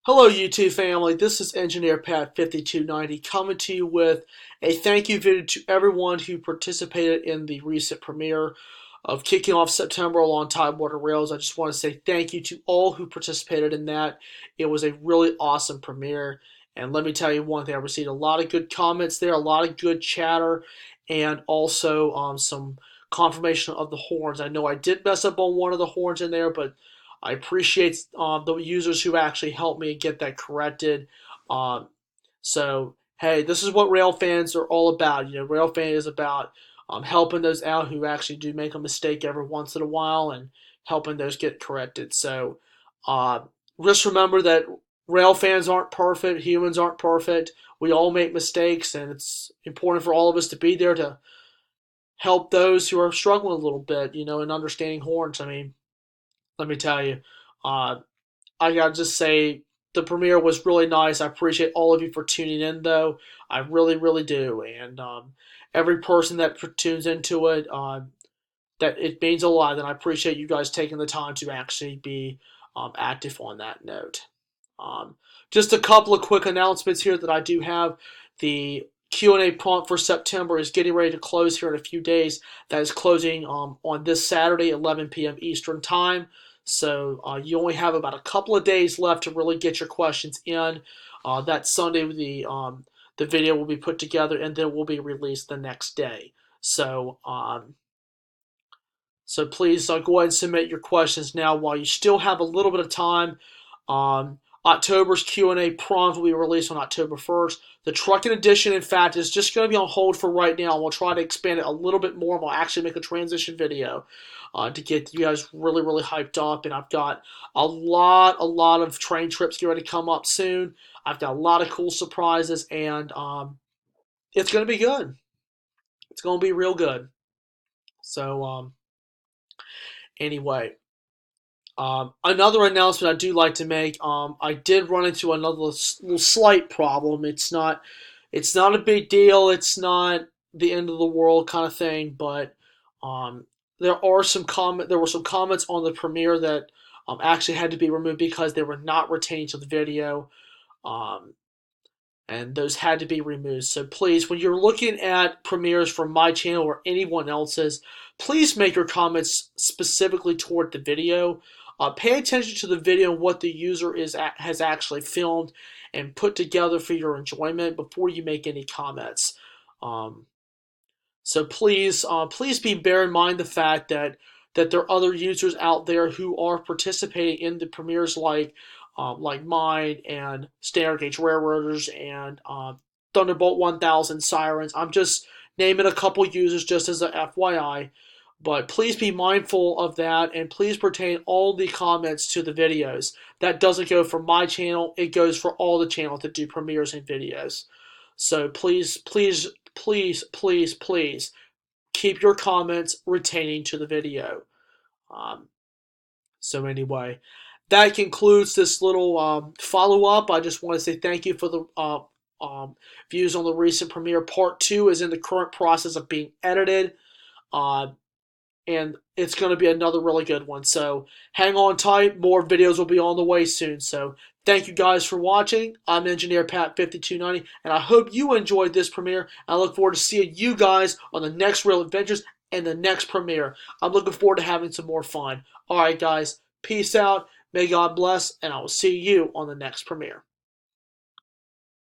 Hello, YouTube family. This is Engineer Pat 5290 coming to you with a thank you video to everyone who participated in the recent premiere of kicking off September along Tidewater Rails. I just want to say thank you to all who participated in that. It was a really awesome premiere. And let me tell you one thing, I received a lot of good comments there, a lot of good chatter, and also some confirmation of the horns. I know I did mess up on one of the horns in there, but I appreciate the users who actually helped me get that corrected. Um, so, hey, this is what Railfans are all about. You know, Railfan is about helping those out who actually do make a mistake every once in a while and helping those get corrected. So, uh, just remember that Railfans aren't perfect, humans aren't perfect. We all make mistakes, and it's important for all of us to be there to help those who are struggling a little bit, you know, in understanding horns. I mean, let me tell you, uh, I gotta just say the premiere was really nice. I appreciate all of you for tuning in, though. I really, really do. And every person that tunes into it, that it means a lot. And I appreciate you guys taking the time to actually be active on that note. Um, just a couple of quick announcements here that I do have. The Q&A prompt for September is getting ready to close here in a few days. That is closing on this Saturday, 11 p.m. Eastern Time. So you only have about a couple of days left to really get your questions in. That Sunday, the video will be put together and then will be released the next day. So please go ahead and submit your questions now while you still have a little bit of time. October's Q&A prompt will be released on October 1st. The trucking edition, in fact, is just going to be on hold for right now. We'll try to expand it a little bit more. We'll actually make a transition video to get you guys really, really hyped up. And I've got a lot of train trips getting ready to come up soon. I've got a lot of cool surprises, and it's going to be good. It's going to be real good. So, anyway. Another announcement I do like to make. I did run into another little slight problem. It's not a big deal. It's not the end of the world kind of thing. But um, there were some comments on the premiere that actually had to be removed because they were not retained to the video. Um, and those had to be removed. So please, when you're looking at premieres from my channel or anyone else's, please make your comments specifically toward the video. Pay attention to the video and what the user has actually filmed and put together for your enjoyment before you make any comments. Um, so please bear in mind the fact that there are other users out there who are participating in the premieres like mine and Standard Gauge Railroaders and Thunderbolt 1000 Sirens. I'm just naming a couple users just as a FYI. But please be mindful of that and please pertain all the comments to the videos. That doesn't go for my channel, it goes for all the channels that do premieres and videos. So please keep your comments retaining to the video. Um, so anyway, that concludes this little follow-up. I just want to say thank you for the views on the recent premiere. Part 2 is in the current process of being edited. Uh, and it's going to be another really good one. So hang on tight. More videos will be on the way soon. So thank you guys for watching. I'm Engineer Pat 5290, and I hope you enjoyed this premiere. I look forward to seeing you guys on the next Rail Adventures and the next premiere. I'm looking forward to having some more fun. All right, guys. Peace out. May God bless, and I will see you on the next premiere.